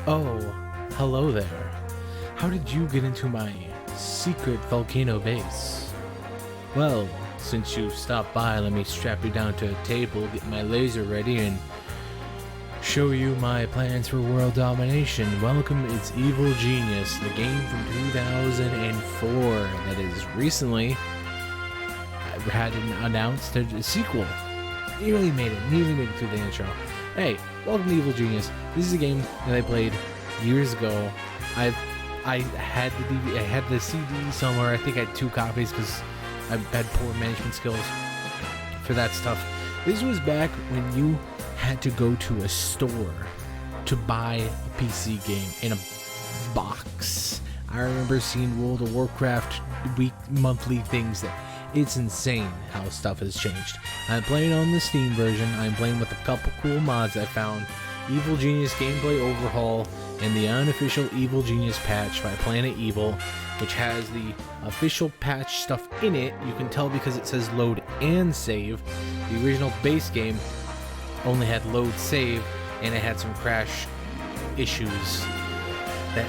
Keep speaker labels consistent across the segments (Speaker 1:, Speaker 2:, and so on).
Speaker 1: Oh, hello there. How did you get into my secret volcano base? Well, since you stopped by, let me strap you down to a table, get my laser ready, and show you my plans for world domination. Welcome, it's Evil Genius, the game from 2004 that is recently had announced a sequel. Nearly made it through the intro. Hey, welcome to Evil Genius. This is a game that I played years ago. I had the DVD, I had the CD somewhere. I think I had 2 copies because I had poor management skills for that stuff. This was back when you had to go to a store to buy a PC game in a box. I remember seeing World of Warcraft monthly things that it's insane how stuff has changed. I'm playing on the Steam version. I'm playing with a couple cool mods I found. Evil Genius Gameplay Overhaul and the unofficial Evil Genius patch by Planet Evil, which has the official patch stuff in it. You can tell because it says load and save. The original base game only had load save, and it had some crash issues that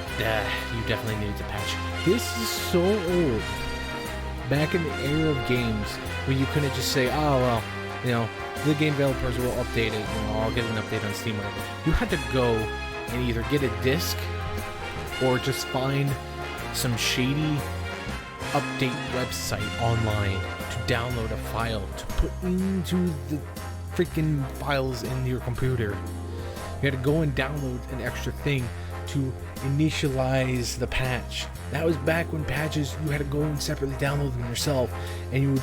Speaker 1: you definitely needed to patch. This is so old. Back in the era of games where you couldn't just say, oh, well, you know, the game developers will update it, you know, I'll get an update on Steam or whatever. You had to go and either get a disc or just find some shady update website online to download a file to put into the freaking files in your computer. You had to go and download an extra thing to initialize the patch. That was back when patches, you had to go and separately download them yourself, and you would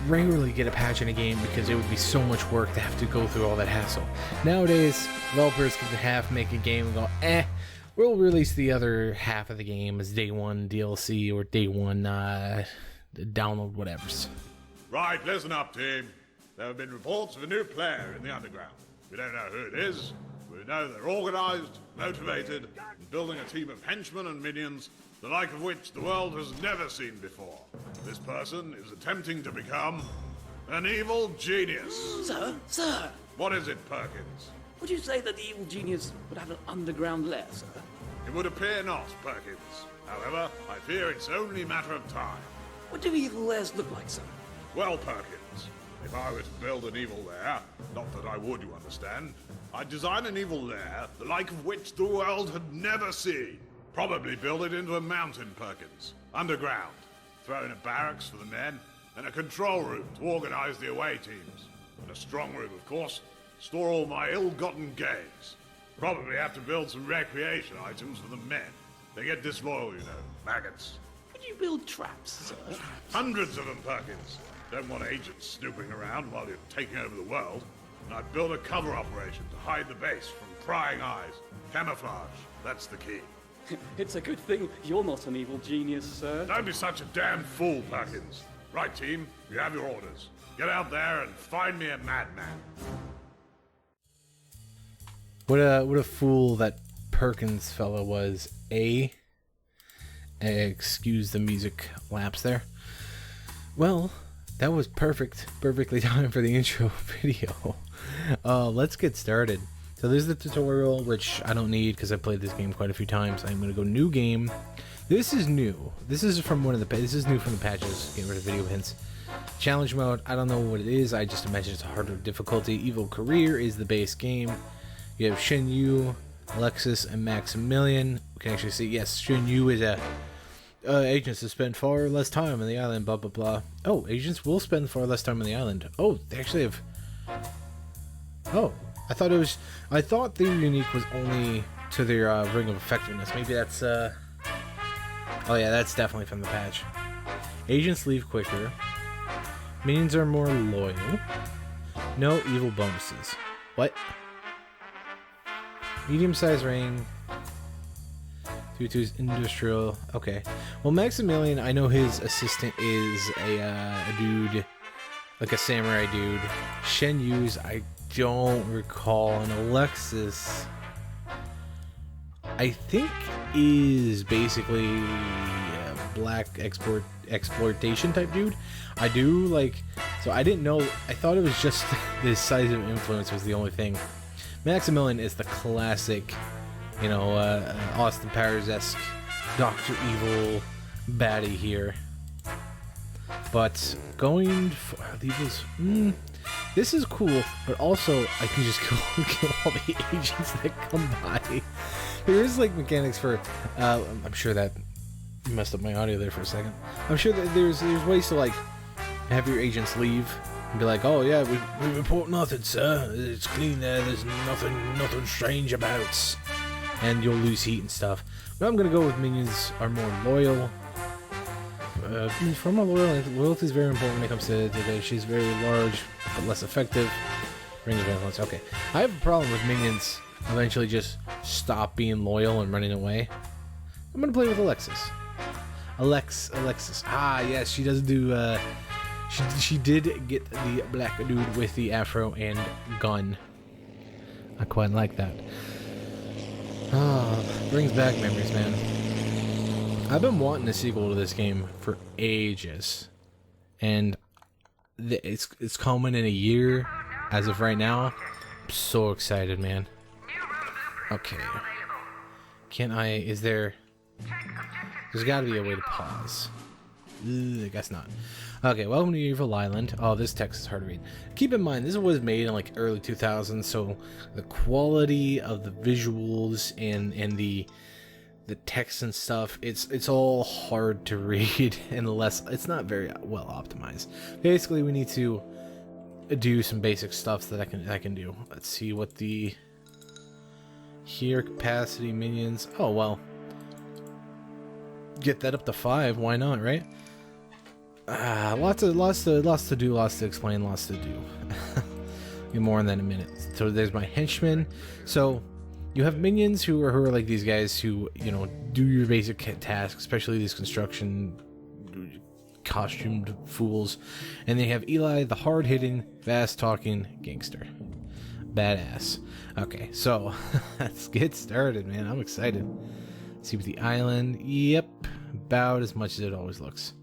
Speaker 1: rarely get a patch in a game because it would be so much work to have to go through all that hassle. Nowadays, developers can half make a game and go, we'll release the other half of the game as day one DLC or day one download whatevers.
Speaker 2: Right, listen up, team. There have been reports of a new player in the underground. We don't know who it is. We know they're organized, motivated, and building a team of henchmen and minions, the like of which the world has never seen before. This person is attempting to become an evil genius.
Speaker 3: Sir!
Speaker 2: What is it, Perkins?
Speaker 3: Would you say that the evil genius would have an underground lair, sir?
Speaker 2: It would appear not, Perkins. However, I fear it's only a matter of time.
Speaker 3: What do evil lairs look like, sir?
Speaker 2: Well, Perkins, if I were to build an evil lair, not that I would, you understand, I'd design an evil lair, the like of which the world had never seen. Probably build it into a mountain, Perkins, underground. Throw in a barracks for the men, and a control room to organize the away teams. And a strong room, of course, store all my ill-gotten gains. Probably have to build some recreation items for the men. They get disloyal, you know, maggots.
Speaker 3: Could you build traps, sir?
Speaker 2: Hundreds of them, Perkins. Don't want agents snooping around while you're taking over the world. And I've built a cover operation to hide the base from prying eyes. Camouflage, that's the key.
Speaker 3: It's a good thing you're not an evil genius, sir.
Speaker 2: Don't be such a damn fool, Perkins. Right, team, you have your orders. Get out there and find me a madman.
Speaker 1: What a fool that Perkins fella was, eh? Excuse the music lapse there. Well, that was perfectly timed for the intro video. Let's get started. So there's the tutorial, which I don't need because I played this game quite a few times. I'm going to go new game. This is new. This is from this is new from the patches. Get rid of video hints. Challenge mode, I don't know what it is. I just imagine it's a harder difficulty. Evil Career is the base game. You have Shen Yu, Alexis, and Maximilian. We can actually see, yes, Shen Yu is agents to spend far less time on the island, blah blah blah. Oh, agents will spend far less time on the island. Oh, they actually have. Oh, I thought the unique was only to their ring of effectiveness. Maybe that's oh yeah, that's definitely from the patch. Agents leave quicker. Minions are more loyal. No evil bonuses. What? Medium-sized ring. 2-2's industrial. Okay. Well, Maximilian, I know his assistant is a dude, like a samurai dude. Shen Yu's, I don't recall. And Alexis, I think, is basically a black exploitation type dude. I do like. So I didn't know. I thought it was just the size of influence was the only thing. Maximilian is the classic you know, Austin Powers-esque Dr. Evil baddie here. But going for Evil's, this is cool, but also I can just kill all the agents that come by. There is like mechanics for, I'm sure that messed up my audio there for a second. I'm sure that there's ways to like have your agents leave and be like, oh yeah, we report nothing, sir. It's clean there. There's nothing strange about. And you'll lose heat and stuff. But I'm gonna go with minions are more loyal. For more loyalty is very important when it comes to today. She's very large but less effective. Ring of influence. Okay, I have a problem with minions eventually just stop being loyal and running away. I'm gonna play with Alexis. Alexis. Ah, yes, she does do. She did get the black dude with the afro and gun. I quite like that. Ah, brings back memories, man. I've been wanting a sequel to this game for ages, and it's coming in a year. As of right now, I'm so excited, man. Okay, can I? Is there? There's got to be a way to pause. I guess not. Okay, welcome to Evil Island. Oh, this text is hard to read. Keep in mind, this was made in like early 2000s, so the quality of the visuals and the text and stuff, it's all hard to read unless it's not very well optimized. Basically, we need to do some basic stuff that I can do. Let's see what the here capacity minions. Oh well. Get that up to 5, why not, right? Lots to do, lots to explain, lots to do. Get more on that in a minute. So there's my henchmen. So you have minions who are like these guys who, you know, do your basic tasks, especially these construction costumed fools. And they have Eli, the hard-hitting, fast-talking gangster. Badass. Okay, so let's get started, man. I'm excited. See what the island. Yep, about as much as it always looks.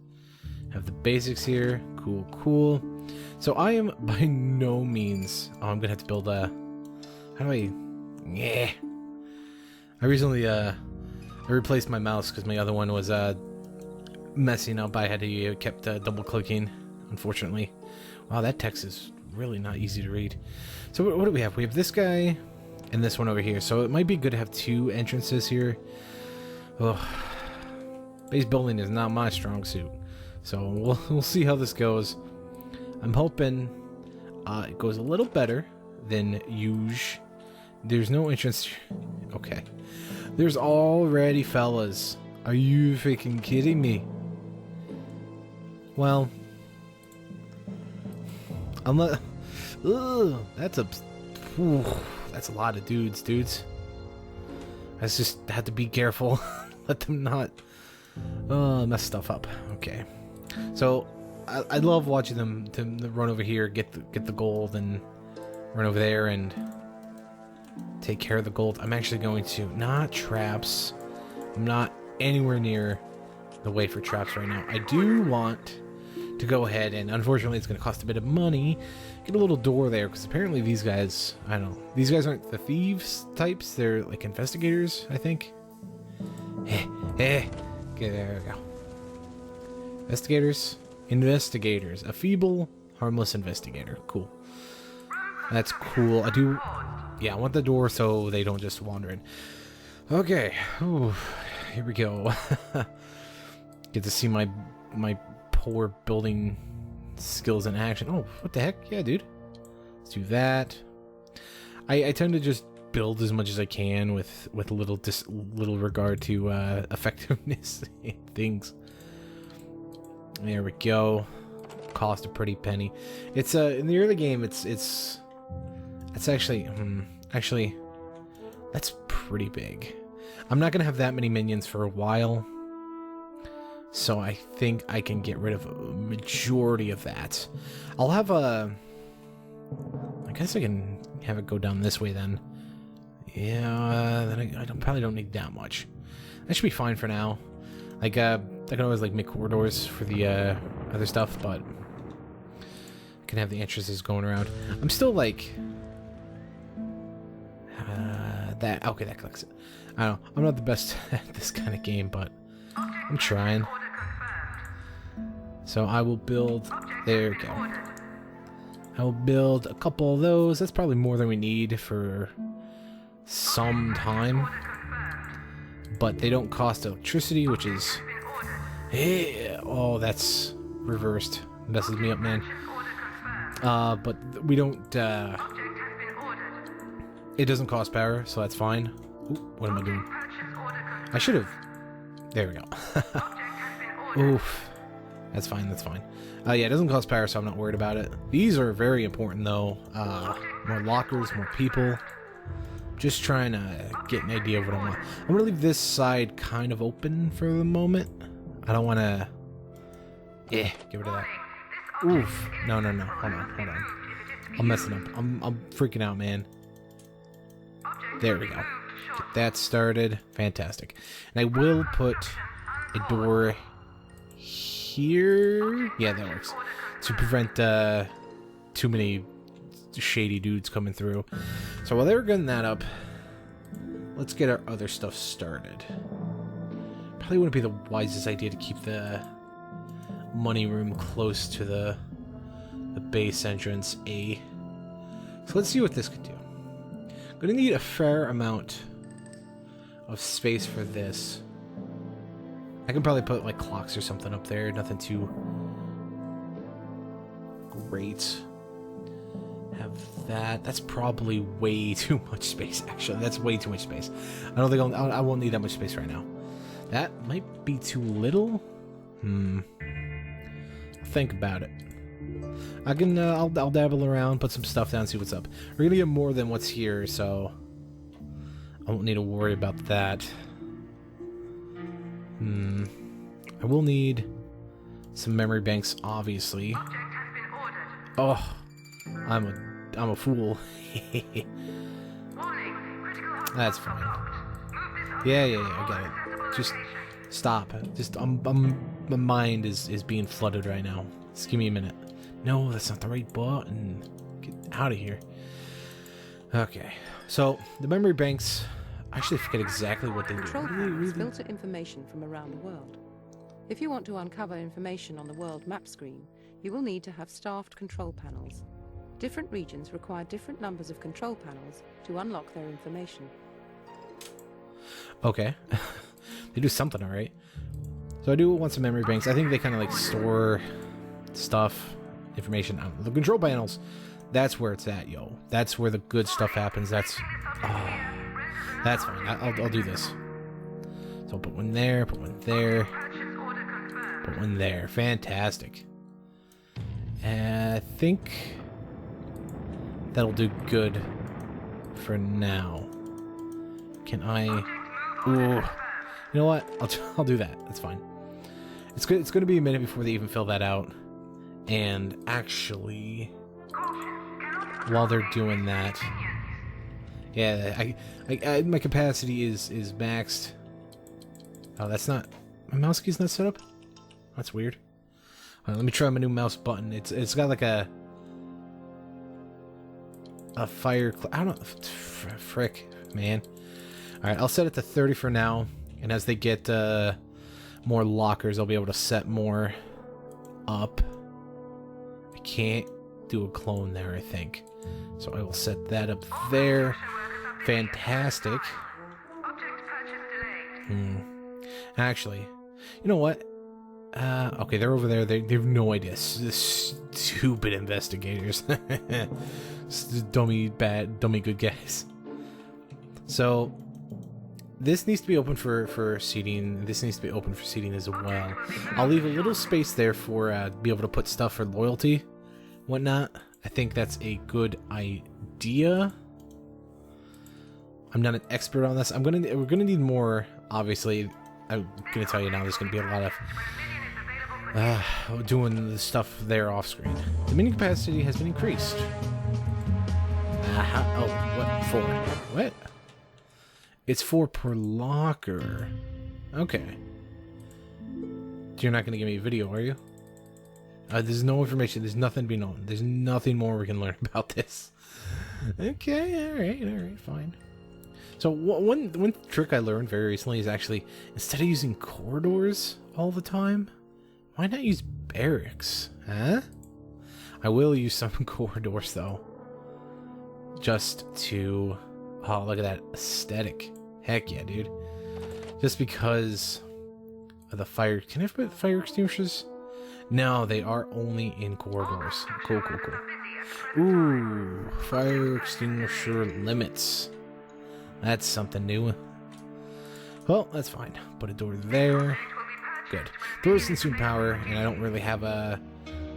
Speaker 1: Have the basics here. Cool. So I am by no means. Oh, I'm gonna have to build a. How do I? Yeah. I recently I replaced my mouse because my other one was messing up. I had to kept double clicking. Unfortunately. Wow, that text is really not easy to read. So what do we have? We have this guy and this one over here. So it might be good to have 2 entrances here. Oh, base building is not my strong suit, so we'll see how this goes. I'm hoping it goes a little better than usual. There's no entrance. Okay, there's already fellas. Are you freaking kidding me? Well, I'm not. Ugh, that's a lot of dudes. I just had to be careful. Let them not mess stuff up. Okay, so I love watching them to run over here, get the gold, and run over there and take care of the gold. I'm actually going to not traps. I'm not anywhere near the way for traps right now. I do want to go ahead and, unfortunately, it's going to cost a bit of money. Get a little door there because apparently these guys, I don't know, these guys aren't the thieves types. They're like investigators, I think. Okay, there we go. Investigators. A feeble, harmless investigator. Cool. That's cool. I want the door so they don't just wander in. Okay. Ooh, here we go. Get to see my poor building skills in action. Oh, what the heck? Yeah, dude. Let's do that. I tend to just build as much as I can with little regard to effectiveness and things. There we go. Cost a pretty penny. It's in the early game. It's actually that's pretty big. I'm not gonna have that many minions for a while, so I think I can get rid of a majority of that. I'll have a. I guess I can have it go down this way then. Yeah, then I probably don't need that much. That should be fine for now. Like, I can always like make corridors for the other stuff, but I can have the entrances going around. I'm still like that. Okay, that collects it. I don't know. I'm not the best at this kind of game, but I'm trying. So I will build... There we go. I will build a couple of those. That's probably more than we need for some time. But they don't cost electricity, which is... Yeah. Oh, that's reversed. Messes me up, man. But we don't... It doesn't cost power, so that's fine. Ooh, what am I doing? I should have... There we go. Oof. That's fine, that's fine. Yeah, it doesn't cost power, so I'm not worried about it. These are very important, though. More lockers, more people. Just trying to get an idea of what I want. I'm going to leave this side kind of open for the moment. I don't want to... Yeah, get rid of that. Oof. No. Hold on. I'm messing up. I'm freaking out, man. There we go. Get that started. Fantastic. And I will put a door here. Yeah, that works. To prevent too many shady dudes coming through. So while they're getting that up, let's get our other stuff started. Probably wouldn't be the wisest idea to keep the money room close to the base entrance A. So let's see what this could do. I'm gonna need a fair amount of space for this. I can probably put like clocks or something up there. Nothing too great. Have that. That's probably way too much space. Actually, that's way too much space. I don't think I won't need that much space right now. That might be too little. Think about it. I can. I'll dabble around, put some stuff down, see what's up. We're gonna get more than what's here, so I won't need to worry about that. I will need some memory banks, obviously. Oh, I'm a fool. That's fine. Yeah, I get it. Just stop. Just my mind is being flooded right now. Just give me a minute. No, that's not the right button. Get out of here. Okay, so the memory banks. I actually forget exactly what they do.
Speaker 4: Control panels filter information from around the world. If you want to uncover information on the world map screen, you will need to have staffed control panels. Different regions require different numbers of control panels to unlock their information.
Speaker 1: Okay. They do something alright. So I do want some memory banks. I think they kind of like store stuff, information. The control panels, that's where it's at, yo. That's where the good stuff happens. That's fine. I'll do this. So I'll put one there, put one there, put one there. Fantastic. And I think that'll do good for now. Can I... Ooh. You know what? I'll do that. That's fine. It's good. It's going to be a minute before they even fill that out. And actually, while they're doing that, yeah, I my capacity is maxed. Oh, that's not... My mouse key's not set up? That's weird. Let me try my new mouse button. It's got like a fire... I don't know. Frick, man. Alright, I'll set it to 30 for now. And as they get more lockers, I'll be able to set more up. I can't do a clone there, I think. So I will set that up there. Fantastic. Actually, you know what? Okay, they're over there. They have no idea. This stupid investigators. Dummy good guys. So this needs to be open for seating. This needs to be open for seating as well. I'll leave a little space there for be able to put stuff for loyalty, whatnot. I think that's a good idea. I'm not an expert on this. We're gonna need more. Obviously, I'm gonna tell you now. There's gonna be a lot of doing the stuff there off screen. The mini capacity has been increased. Oh, what for? What? It's 4 per locker. Okay. You're not going to give me a video, are you? There's no information. There's nothing to be known. There's nothing more we can learn about this. Okay, alright, fine. So one trick I learned very recently is actually, instead of using corridors all the time, why not use barracks? Huh? I will use some corridors though. Just to... Oh, look at that aesthetic. Heck yeah, dude. Just because of the fire... Can I put fire extinguishers? No, they are only in corridors. Cool, cool, cool. Ooh, fire extinguisher limits. That's something new. Well, that's fine. Put a door there. Good. Doors consume power, and I don't really have a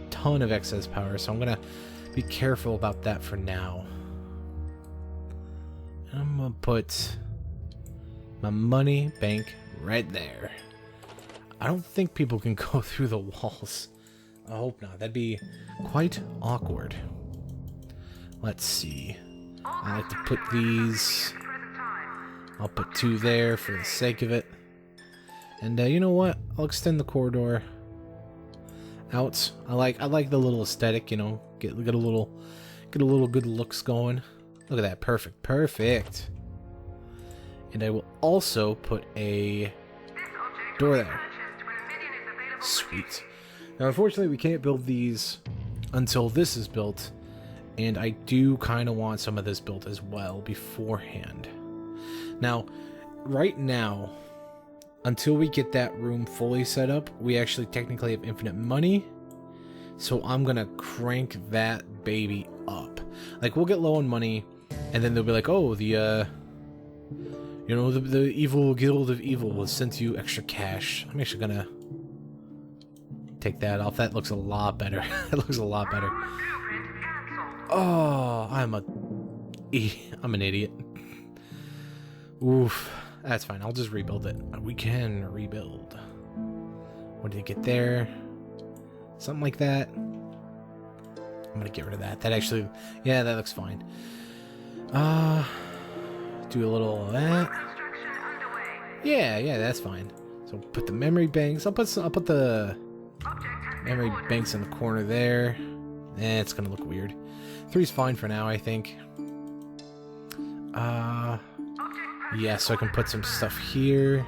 Speaker 1: ton of excess power, so I'm gonna be careful about that for now. I'm gonna put my money bank right there. I don't think people can go through the walls. I hope not. That'd be quite awkward. Let's see. I like to put these... I'll put 2 there for the sake of it. And you know what? I'll extend the corridor out. I like the little aesthetic, you know. Get a little good looks going. Look at that. Perfect. Perfect. And I will also put a door there. Sweet. Now, unfortunately, we can't build these until this is built. And I do kind of want some of this built as well beforehand. Now, right now, until we get that room fully set up, we actually technically have infinite money. So I'm going to crank that baby up. Like, we'll get low on money, and then they'll be like, oh, the evil guild of evil has sent you extra cash. I'm actually going to take that off. That looks a lot better. It looks a lot better. Oh, I'm an idiot. Oof. That's fine. I'll just rebuild it. We can rebuild. What did it get there? Something like that. I'm gonna get rid of that. That actually... Yeah, that looks fine. Do a little of that. Yeah, that's fine. So put the memory banks. I'll put the memory banks in the corner there. It's gonna look weird. 3's fine for now, I think. Yeah, so I can put some stuff here.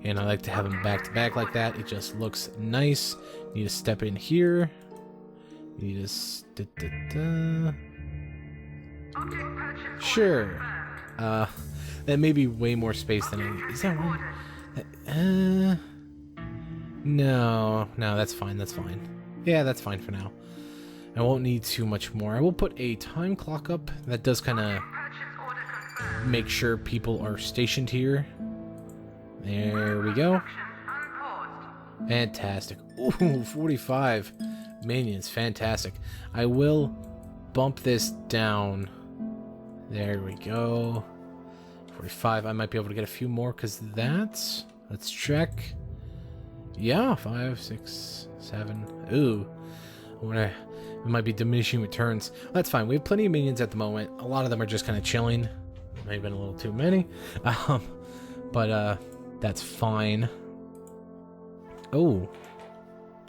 Speaker 1: And I like to have them back to back like that. It just looks nice. Need to step in here. Need to... Sure. That may be way more space than I need. Is that one? No, that's fine, that's fine. Yeah, that's fine for now. I won't need too much more. I will put a time clock up. That does kind of make sure people are stationed here. There we go. Fantastic. Ooh, 45 minions. Fantastic. I will bump this down. There we go. 45. I might be able to get a few more because that's... Let's check. Yeah, 5, 6, 7. Ooh. It might be diminishing returns. That's fine. We have plenty of minions at the moment. A lot of them are just kind of chilling. Might have been a little too many. But that's fine. Oh,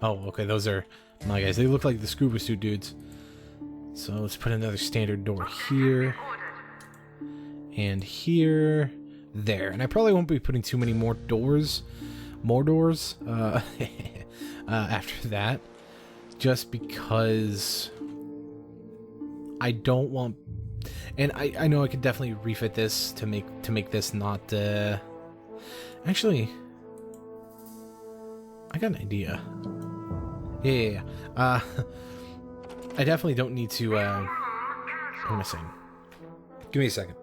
Speaker 1: okay. Those are my guys. They look like the scuba suit dudes. So let's put another standard door here. And here. There. And I probably won't be putting too many more doors. After that. Just because I don't want... And I know I could definitely refit this to make this not... Actually... I got an idea. Yeah. I definitely don't need to... What am I saying? Give me a second.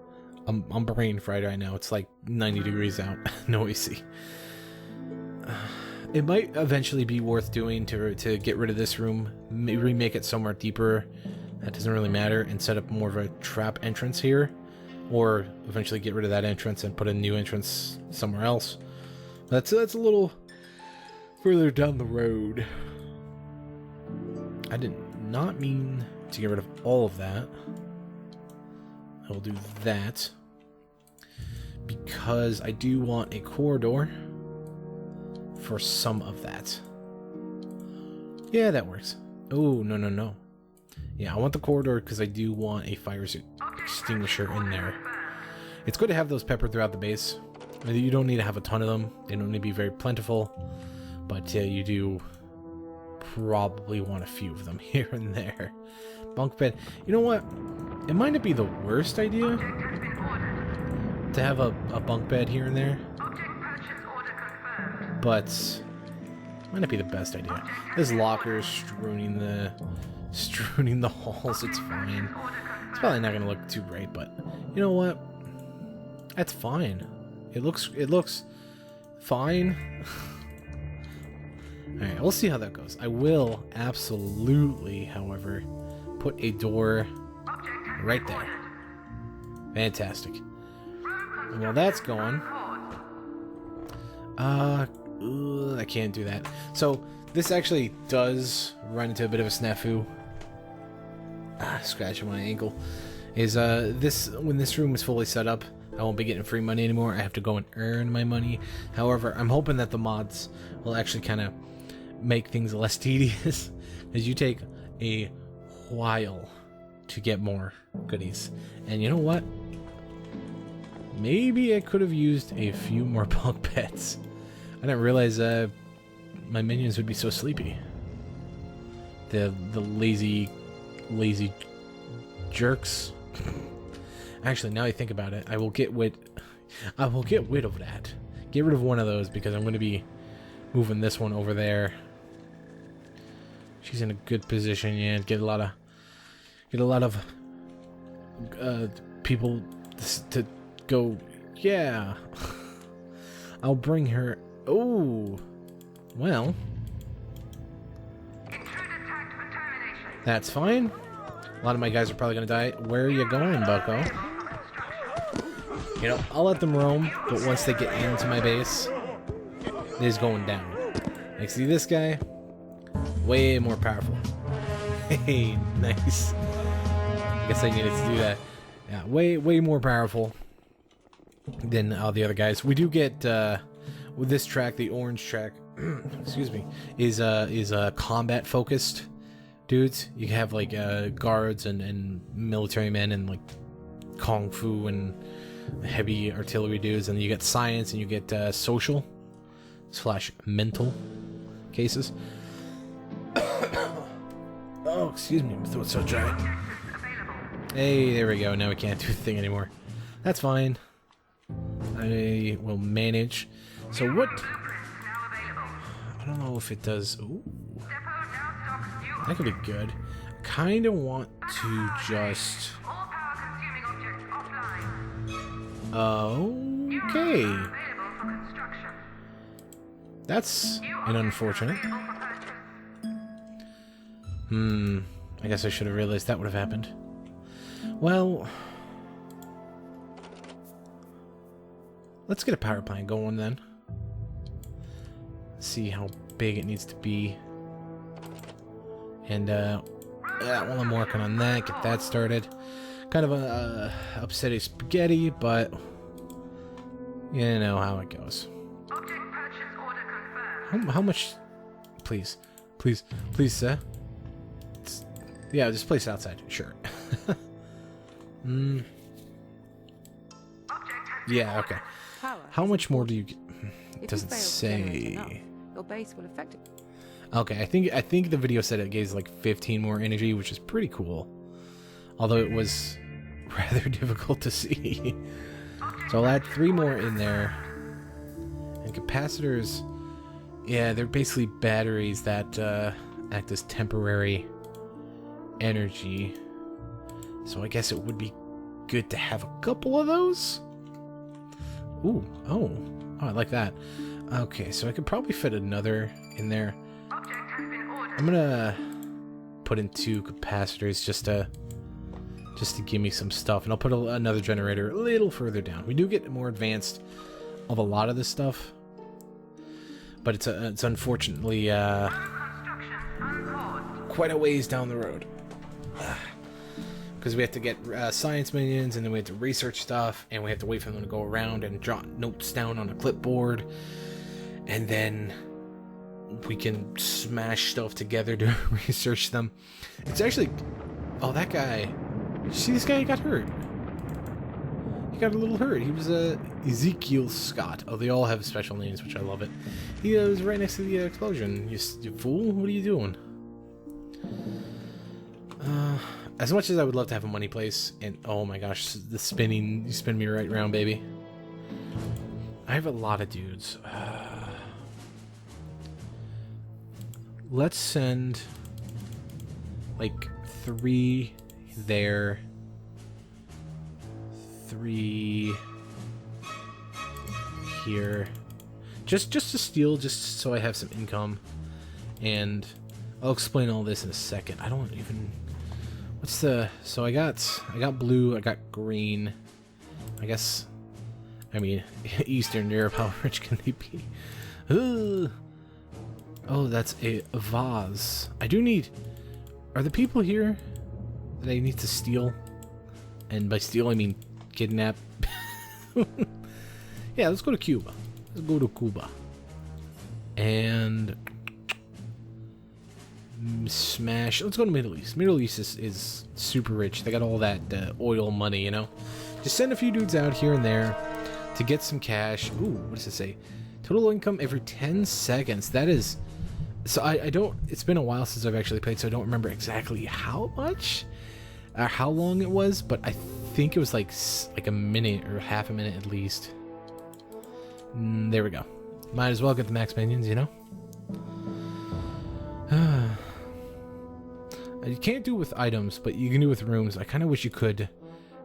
Speaker 1: I'm brain fried right now. It's like 90 degrees out. No AC. It might eventually be worth doing to get rid of this room, remake it somewhere deeper. That doesn't really matter, and set up more of a trap entrance here, or eventually get rid of that entrance and put a new entrance somewhere else. That's a little further down the road. I did not mean to get rid of all of that. I will do that because I do want a corridor for some of that. Yeah, that works. Oh, no. Yeah, I want the corridor because I do want a fire extinguisher in there. It's good to have those peppered throughout the base. You don't need to have a ton of them. They don't need to be very plentiful. But you do probably want a few of them here and there. Bunk bed. You know what? It might not be the worst idea to have a bunk bed here and there. But might not be the best idea. There's lockers strewing the halls. It's fine. It's probably not gonna look too great, but you know what? That's fine. It looks fine. Alright, we'll see how that goes. I will absolutely, however, put a door right there. Fantastic. And while that's going, I can't do that. So this actually does run into a bit of a snafu. Scratching my ankle. Is when this room is fully set up, I won't be getting free money anymore. I have to go and earn my money. However, I'm hoping that the mods will actually kind of make things less tedious, as you take a while to get more goodies. And you know what? Maybe I could have used a few more bunk beds. I didn't realize my minions would be so sleepy. The lazy jerks. Actually, now I think about it, I will get rid of that. Get rid of one of those because I'm going to be moving this one over there. She's in a good position. Yeah, get a lot of people to go. Yeah, I'll bring her. Oh, well, that's fine. A lot of my guys are probably gonna die. Where are you going, bucko? You know, I'll let them roam, but once they get into my base, it's going down. Like, see this guy? Way more powerful. Hey, nice. I guess I needed to do that. Yeah, way more powerful than the other guys. We do get with this track, the orange track. Excuse me, is combat focused dudes. You have like guards and military men and like kung fu and heavy artillery dudes, and you get science and you get social / mental cases. Oh, excuse me, my throat's so dry. Hey, there we go. Now we can't do the thing anymore. That's fine. I will manage. So what? I don't know if it does. Ooh, that could be good. Kind of want to just. Okay. That's an unfortunate. I guess I should have realized that would have happened. Well, let's get a power plant going then. See how big it needs to be. And while I'm working on that, get that started. Kind of a upsetting spaghetti, but you know how it goes. How much? Please, sir. Yeah, just place it outside. Sure. Yeah, okay. How much more do you get? It doesn't say.
Speaker 4: Your base will affect it.
Speaker 1: Okay, I think the video said it gives like 15 more energy, which is pretty cool. Although it was rather difficult to see. So I'll add 3 more in there. And capacitors, yeah, they're basically batteries that act as temporary energy. So I guess it would be good to have a couple of those. Ooh, oh, I like that. Okay, so I could probably fit another in there. I'm gonna put in 2 capacitors just to give me some stuff, and I'll put another generator a little further down. We do get more advanced of a lot of this stuff, but it's unfortunately quite a ways down the road. Because we have to get science minions, and then we have to research stuff, and we have to wait for them to go around and jot notes down on a clipboard, and then we can smash stuff together to research them. It's actually... Oh, that guy... You see this guy got hurt? he got a little hurt. He was Ezekiel Scott. Oh, they all have special names, which I love it. He was right next to the explosion. You fool! What are you doing? As much as I would love to have a money place, and oh my gosh, the spinning, you spin me right around, baby. I have a lot of dudes. Let's send like 3 there, 3 here, just to steal, just so I have some income. And I'll explain all this in a second. I don't even, what's the, so I got blue, I got green, I guess. I mean, Eastern Europe, how rich can they be? Oh, that's a vase. I do need, are the people here that I need to steal? And by steal, I mean kidnap. Yeah, let's go to Cuba. Let's go to Cuba. And smash. Let's go to Middle East. Middle East is super rich. They got all that oil money, you know? Just send a few dudes out here and there to get some cash. Ooh, what does it say? Total income every 10 seconds. That is... So I don't... It's been a while since I've actually played, so I don't remember exactly how much or how long it was, but I think it was like a minute or half a minute at least. There we go. Might as well get the max minions, you know? You can't do it with items, but you can do it with rooms. I kind of wish you could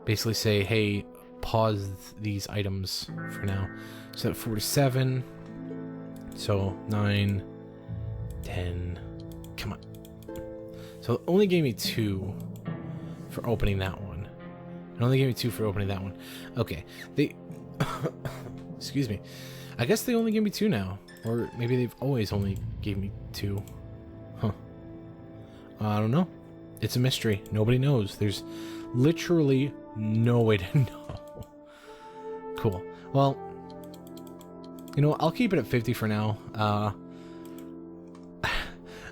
Speaker 1: basically say, hey, pause these items for now. So at 47, so 9, 10, come on. So it only gave me 2 for opening that one. It only gave me 2 for opening that one. Okay, they... Excuse me. I guess they only gave me 2 now. Or maybe they've always only gave me 2. Huh. I don't know. It's a mystery. Nobody knows. There's literally no way to know. Cool. Well, you know, I'll keep it at 50 for now.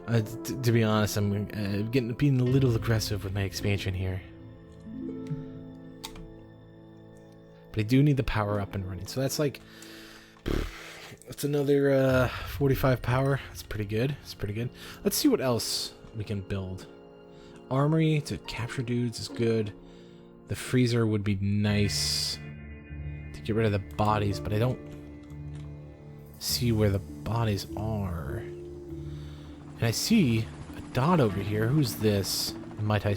Speaker 1: To be honest, I'm being a little aggressive with my expansion here. But I do need the power up and running. So that's like... That's another 45 power. That's pretty good. That's pretty good. Let's see what else we can build. Armory to capture dudes is good. The freezer would be nice to get rid of the bodies, but I don't see where the bodies are. And I see a dot over here. Who's this? Might I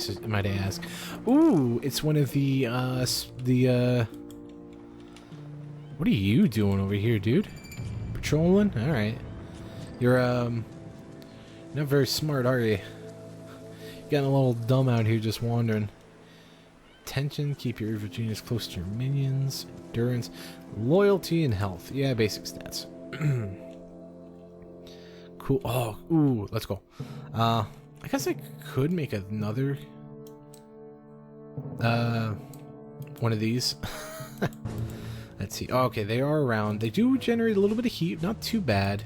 Speaker 1: ask? Ooh, it's one of the what are you doing over here, dude? Patrolling? Alright. You're, not very smart, are you? Getting a little dumb out here just wandering. Attention, keep your evil genius close to your minions. Endurance, loyalty, and health. Yeah, basic stats. Cool. Oh, ooh, let's go. I guess I could make another, one of these. Let's see. Oh, okay, they are around. They do generate a little bit of heat. Not too bad.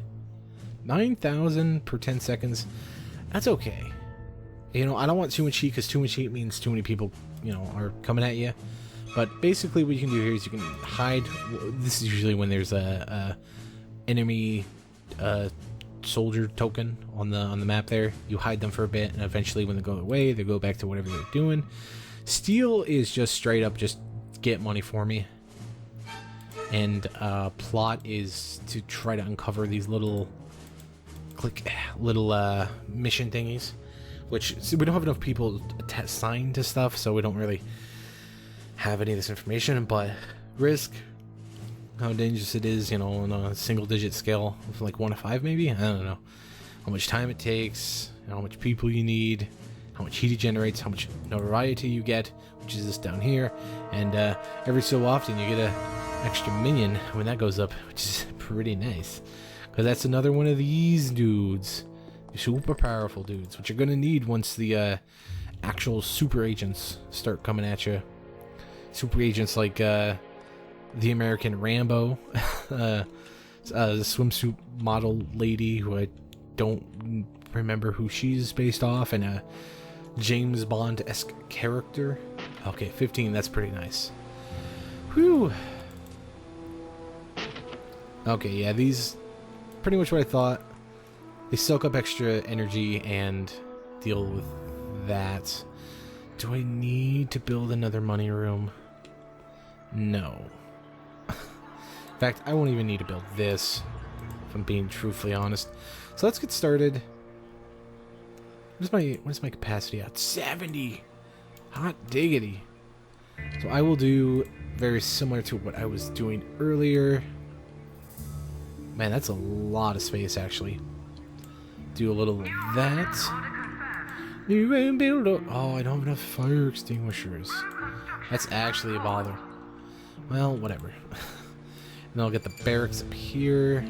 Speaker 1: 9,000 per 10 seconds. That's okay. You know, I don't want too much heat because too much heat means too many people, you know, are coming at you. But basically what you can do here is you can hide. This is usually when there's a enemy soldier token on the map there. You hide them for a bit, and eventually when they go away, they go back to whatever they're doing. Steal is just straight up just get money for me. And plot is to try to uncover these little mission thingies, which we don't have enough people assigned to stuff, so we don't really have any of this information. But risk, how dangerous it is, you know, on a single-digit scale of like 1 to 5, maybe. I don't know how much time it takes, how much people you need, how much heat it generates, how much notoriety you get, which is this down here, and every so often you get a extra minion when that goes up, which is pretty nice, because that's another one of these dudes, super powerful dudes, which you're gonna need once the actual super agents start coming at you. Super agents like the American Rambo, the swimsuit model lady who I don't remember who she's based off, and a James Bond-esque character. Okay, 15, that's pretty nice. Whew. Okay, yeah, these pretty much what I thought. They soak up extra energy and deal with that. Do I need to build another money room? No. In fact, I won't even need to build this, if I'm being truthfully honest. So let's get started. What is my capacity at? 70! Hot diggity. So I will do very similar to what I was doing earlier. Man, that's a lot of space, actually. Do a little of that. You ain't build up. Oh, I don't have enough fire extinguishers. That's actually a bother. Well, whatever. And I'll get the barracks up here.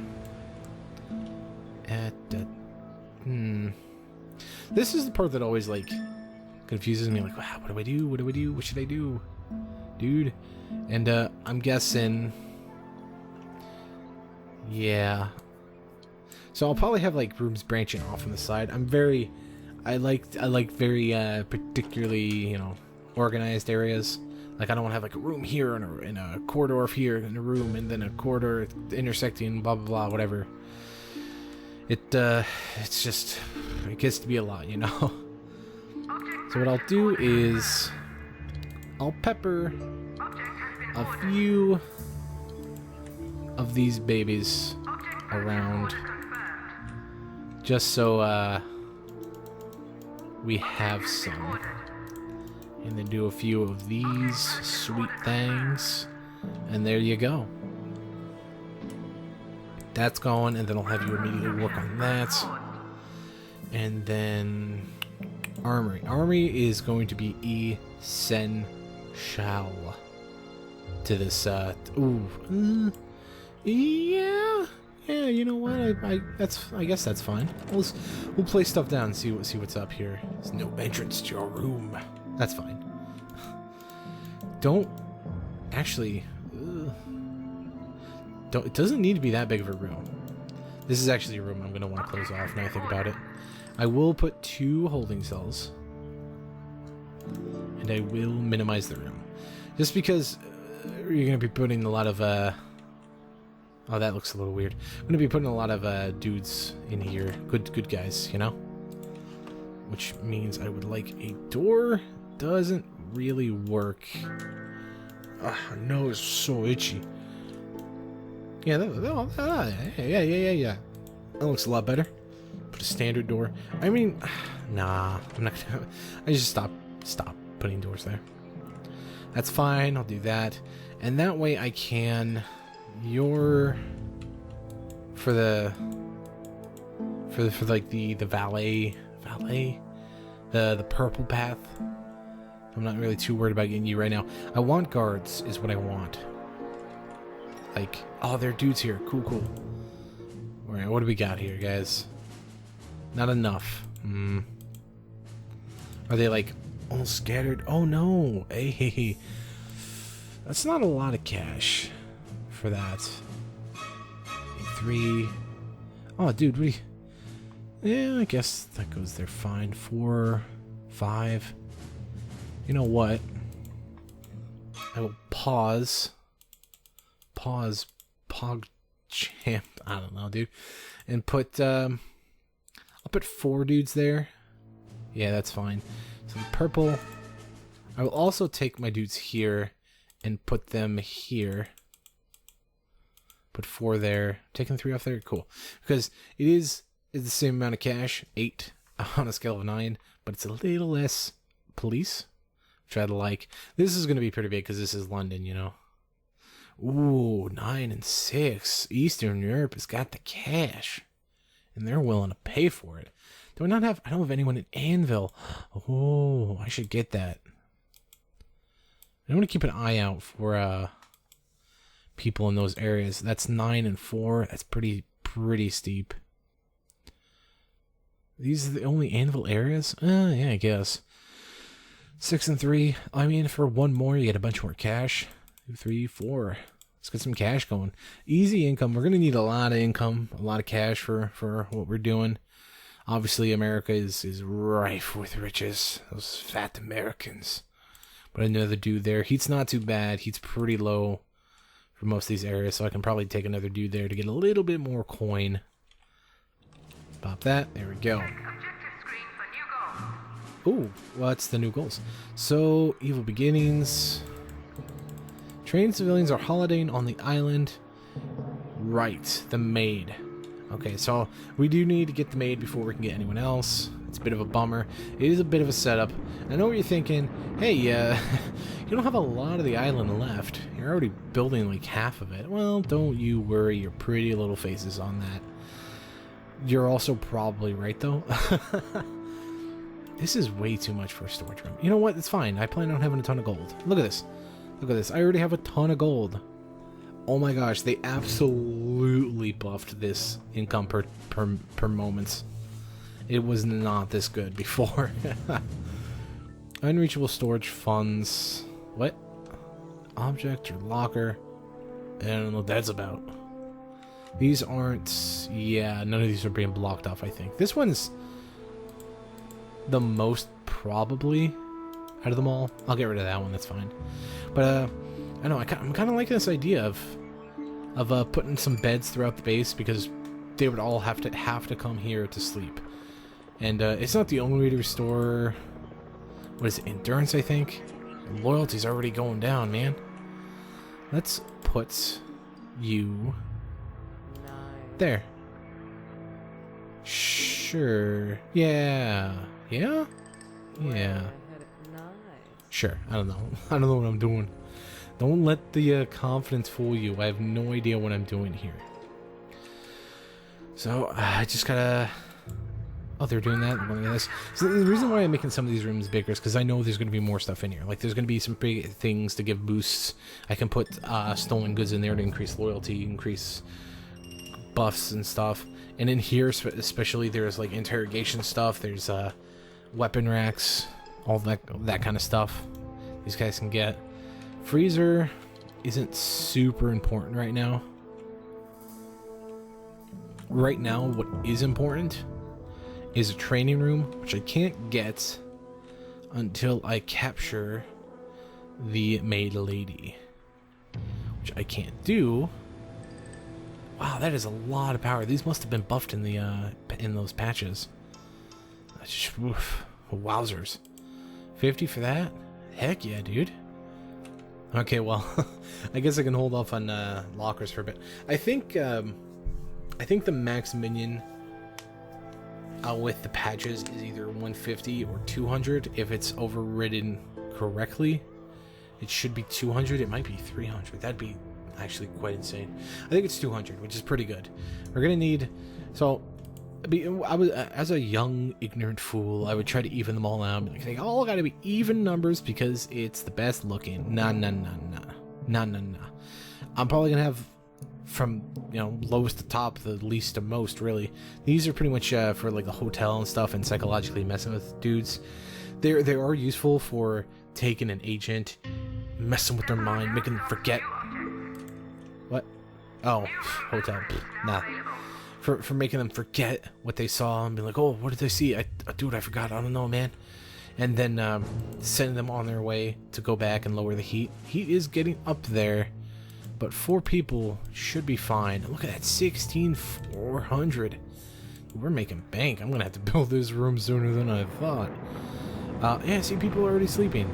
Speaker 1: This is the part that always, like, confuses me. Like, wow, what do I do? What do I do? What should I do? Dude. And, I'm guessing... Yeah. So I'll probably have, like, rooms branching off on the side. I like very, particularly, you know, organized areas. Like, I don't want to have, like, a room here and a corridor here and a room and then a corridor intersecting, blah, blah, blah, whatever. It's just, it gets to be a lot, you know? So what I'll do is, I'll pepper a few of these babies around just so, we have some. And then do a few of these sweet things. And there you go. That's going, and then I'll have you immediately work on that. And then armory. Armory is going to be essential to this. Yeah, you know what? I guess that's fine. We'll play stuff down and see what's up here. There's no entrance to your room. That's fine. Don't actually. It doesn't need to be that big of a room. This is actually a room I'm gonna want to close off now I think about it. I will put 2 holding cells, and I will minimize the room, just because you're gonna be putting a lot of Oh, that looks a little weird. I'm gonna be putting a lot of dudes in here, good guys, you know. Which means I would like a door. Doesn't really work. My nose is so itchy. Yeah, yeah. That looks a lot better. Put a standard door. I mean, nah, I'm not gonna. I just stop putting doors there. That's fine. I'll do that, and that way I can. For like the valet, the purple path. I'm not really too worried about getting you right now. I want guards, is what I want. Like, oh, there are dudes here. Cool. Alright, what do we got here, guys? Not enough. Are they, like, all scattered? Oh, no. Hey. That's not a lot of cash for that. 3. Oh, dude, yeah, I guess that goes there fine. 4, 5. You know what? I will pause, PogChamp, I don't know, dude, and put, I'll put 4 dudes there. Yeah, that's fine. So the purple, I will also take my dudes here and put them here. Put 4 there, taking 3 off there, cool. Because it is the same amount of cash, 8 on a scale of 9, but it's a little less police. Which I like. This is going to be pretty big because this is London, you know. Ooh, 9 and 6. Eastern Europe has got the cash. And they're willing to pay for it. I don't have anyone in Anvil. Oh, I should get that. I want to keep an eye out for people in those areas. That's 9 and 4. That's pretty steep. These are the only Anvil areas? Yeah, I guess. 6 and 3. I mean, for 1 more, you get a bunch more cash. 2, 3, 4. Let's get some cash going. Easy income. We're going to need a lot of income, a lot of cash for what we're doing. Obviously, America is rife with riches. Those fat Americans. But another dude there. Heat's not too bad. Heat's pretty low for most of these areas, so I can probably take another dude there to get a little bit more coin. Pop that. There we go. Ooh, what's the new goals? So, Evil Beginnings. Trained civilians are holidaying on the island. Right, the maid. Okay, so we do need to get the maid before we can get anyone else. It's a bit of a bummer. It is a bit of a setup. I know what you're thinking. Hey, you don't have a lot of the island left. You're already building like half of it. Well, don't you worry your pretty little faces on that. You're also probably right, though. This is way too much for a storage room. You know what? It's fine. I plan on having a ton of gold. Look at this. Look at this. I already have a ton of gold. Oh my gosh, they absolutely buffed this income per moments. It was not this good before. Unreachable storage funds. What? Object or locker? I don't know what that's about. These aren't... Yeah, none of these are being blocked off, I think. This one's the most probably out of them all. I'll get rid of that one, that's fine. But, I know, I'm kind of liking this idea of putting some beds throughout the base, because they would all have to come here to sleep. And it's not the only way to restore... What is it? Endurance, I think? Loyalty's already going down, man. Let's put you... there. Sure. Yeah. Yeah? Yeah. Sure. I don't know. I don't know what I'm doing. Don't let the confidence fool you. I have no idea what I'm doing here. So, I just gotta... Oh, they're doing that? They're doing this. So the reason why I'm making some of these rooms bigger is because I know there's going to be more stuff in here. Like, there's going to be some big things to give boosts. I can put stolen goods in there to increase loyalty, increase buffs and stuff. And in here, especially, there's, like, interrogation stuff. There's weapon racks, all that kind of stuff these guys can get. Freezer isn't super important right now. Right now, what is important is a training room, which I can't get until I capture the maid lady, which I can't do. Wow, that is a lot of power. These must have been buffed in the in those patches. That's just, oof, wowzers. 50 for that? Heck yeah, dude. Okay, well, I guess I can hold off on lockers for a bit. I think the max minion with the patches is either 150 or 200. If it's overridden correctly, it should be 200. It might be 300. That'd be actually quite insane. I think it's 200, which is pretty good. We're gonna need... So, I was, as a young, ignorant fool, I would try to even them all out. Like, they all gotta be even numbers because it's the best looking. Nah. I'm probably gonna have from, you know, lowest to top, the least to most, really. These are pretty much for like the hotel and stuff and psychologically messing with dudes. They are useful for taking an agent, messing with their mind, making them forget. What? Oh, hotel. Nah. For making them forget what they saw and be like, oh, what did they see? Dude, I forgot. I don't know, man. And then sending them on their way to go back and lower the heat. Heat is getting up there, but 4 people should be fine. Look at that, 16,400. We're making bank. I'm gonna have to build this room sooner than I thought. Yeah, see, people are already sleeping.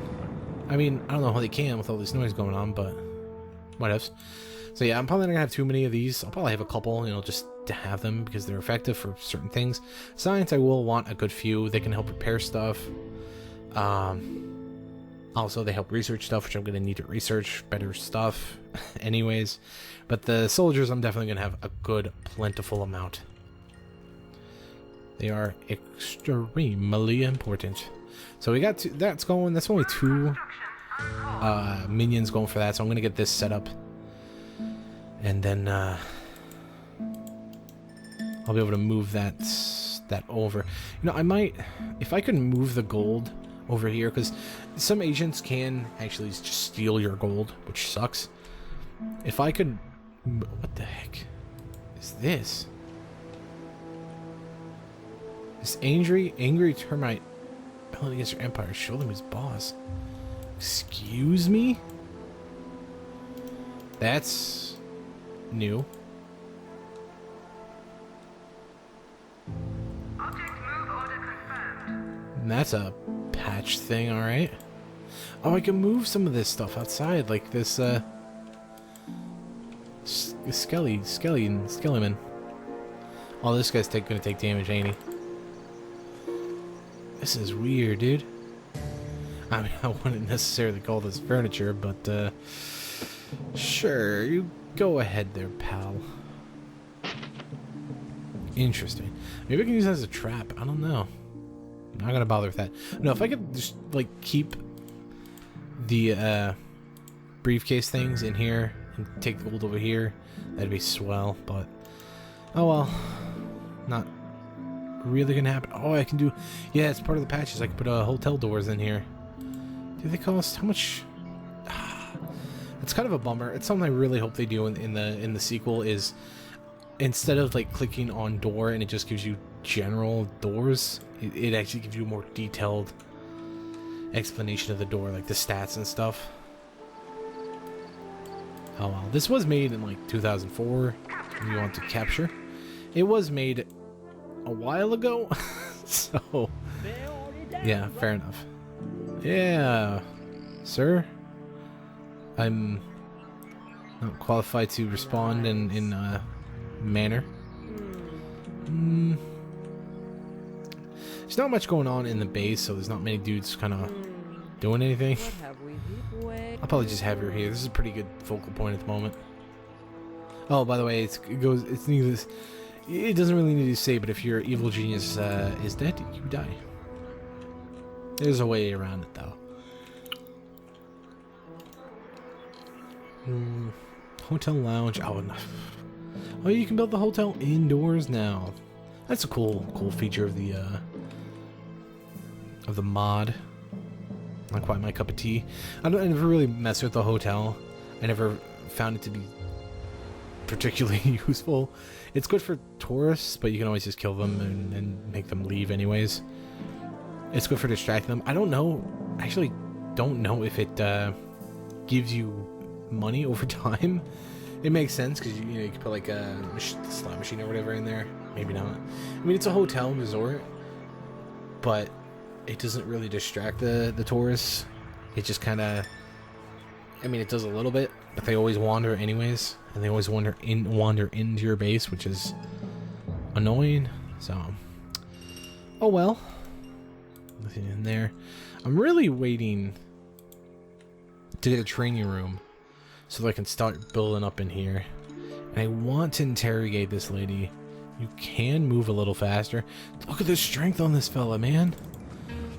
Speaker 1: I mean, I don't know how they can with all this noise going on, but whatevs. So yeah, I'm probably not gonna have too many of these. I'll probably have a couple, you know, just to have them because they're effective for certain things. Science, I will want a good few. They can help repair stuff. Also, they help research stuff, which I'm going to need to research better stuff anyways. But the soldiers, I'm definitely going to have a good, plentiful amount. They are extremely important. So we got that's going. That's only 2 minions going for that. So I'm going to get this set up. And then I'll be able to move that over. You know, I might, if I could move the gold over here, because some agents can actually just steal your gold, which sucks. If I could... What the heck is this? This angry termite rebelling against your empire. Show them his boss. Excuse me? That's new. And that's a patch thing, alright. Oh, I can move some of this stuff outside, like this, Skellyman. Oh, this guy's gonna take damage, ain't he? This is weird, dude. I mean, I wouldn't necessarily call this furniture, but, sure, you go ahead there, pal. Interesting. Maybe I can use that as a trap. I don't know. I'm not gonna bother with that. No, if I could just, like, keep the, briefcase things in here and take the gold over here, that'd be swell, but... Oh, well. Not really gonna happen. Oh, I can do... Yeah, it's part of the patches. I can put, hotel doors in here. Do they cost... How much... It's kind of a bummer. It's something I really hope they do in the sequel is... Instead of, like, clicking on door and it just gives you general doors, it actually gives you a more detailed explanation of the door, like the stats and stuff. Oh well. This was made in, like, 2004. You want to capture. It was made a while ago. So... Yeah, fair enough. Yeah, sir. I'm not qualified to respond in manner. There's not much going on in the base, so there's not many dudes kind of doing anything. I'll probably just have her here. This is a pretty good focal point at the moment. Oh, by the way, it needless. It doesn't really need to say, but if your evil genius is dead, you die. There's a way around it, though. Hotel lounge. Oh, enough. Oh, you can build the hotel indoors now. That's a cool feature of the mod. Not quite my cup of tea. I never really messed with the hotel. I never found it to be particularly useful. It's good for tourists, but you can always just kill them and make them leave anyways. It's good for distracting them. I don't know. I actually don't know if it gives you money over time. It makes sense because you can put like a slot machine or whatever in there. Maybe not. I mean, it's a hotel resort, but it doesn't really distract the tourists. It just kind of... I mean, it does a little bit, but they always wander anyways, and they always wander into your base, which is annoying. So, oh well. Nothing in there. I'm really waiting to get a training room so that I can start building up in here. And I want to interrogate this lady. You can move a little faster. Look at the strength on this fella, man.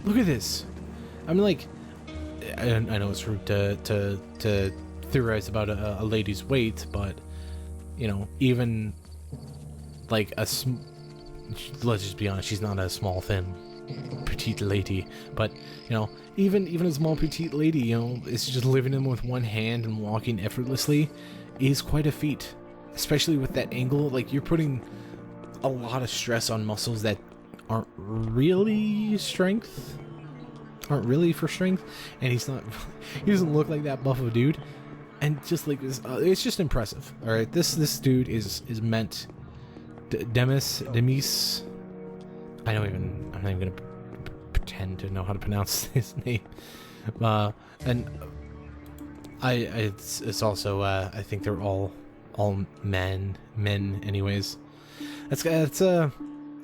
Speaker 1: Look at this. I mean, like, I know it's rude to theorize about a lady's weight, but, you know, even, like, let's just be honest, she's not a small, thin, petite lady, but, you know, even a small, petite lady, you know, it's just living in with one hand and walking effortlessly is quite a feat, especially with that angle. Like, you're putting a lot of stress on muscles that aren't really for strength, and he doesn't look like that buff of a dude, and just like this, it's just impressive. All right, this dude is meant Demis. I'm not even gonna pretend to know how to pronounce his name, and it's also I think they're all men anyways. That's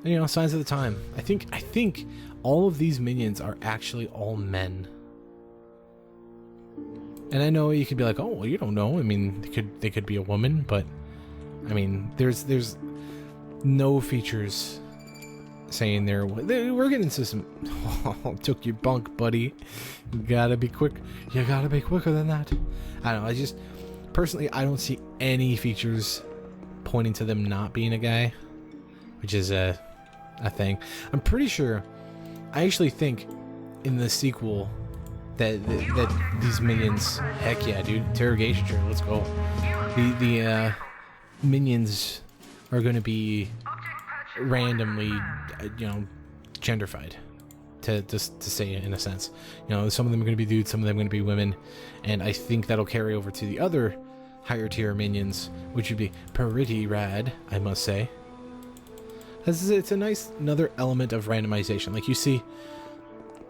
Speaker 1: you know, signs of the time. I think all of these minions are actually all men. And I know you could be like, oh, well, you don't know. I mean, they could be a woman, but I mean, there's no features saying we're getting into some. Oh, took your bunk, buddy. You gotta be quick. You gotta be quicker than that. I don't know. I just personally, I don't see any features pointing to them not being a guy, which is a thing. I'm pretty sure. I actually think in the sequel that these minions, heck yeah, dude, interrogation chair, let's go. The minions are going to be randomly, you know, genderfied. to say it in a sense. You know, some of them are going to be dudes, some of them are going to be women, and I think that'll carry over to the other higher tier minions, which would be pretty rad, I must say. It's a nice another element of randomization. Like you see,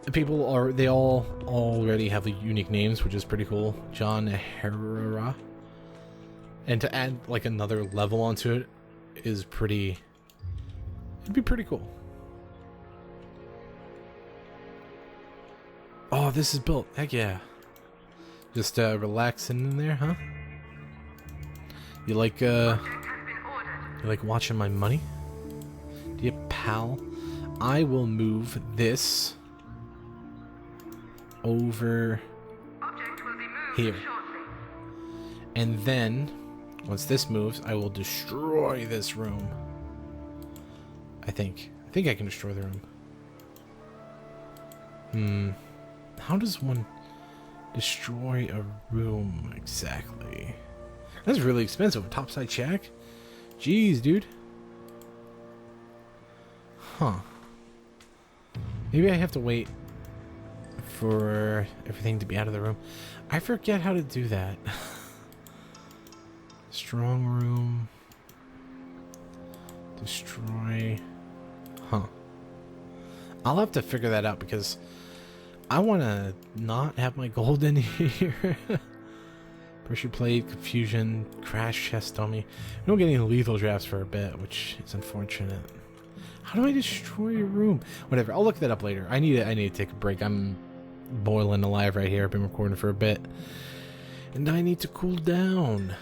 Speaker 1: they all already have unique names, which is pretty cool. John Herrera, and to add like another level onto it is it'd be pretty cool. Oh, this is built. Heck yeah. Just relaxing in there, huh? You like watching my money? Yeah, pal. I will move this over here. And then, once this moves, I will destroy this room. I think I can destroy the room. How does one destroy a room exactly? That's really expensive. A topside shack? Jeez, dude. Huh. Maybe I have to wait for everything to be out of the room. I forget how to do that. Strong room. Destroy. Huh. I'll have to figure that out because I want to not have my gold in here. Pressure plate, confusion, crash chest on me. We don't get any lethal drafts for a bit, which is unfortunate. How do I destroy a room? Whatever, I'll look that up later. I need to take a break. I'm boiling alive right here. I've been recording for a bit. And I need to cool down.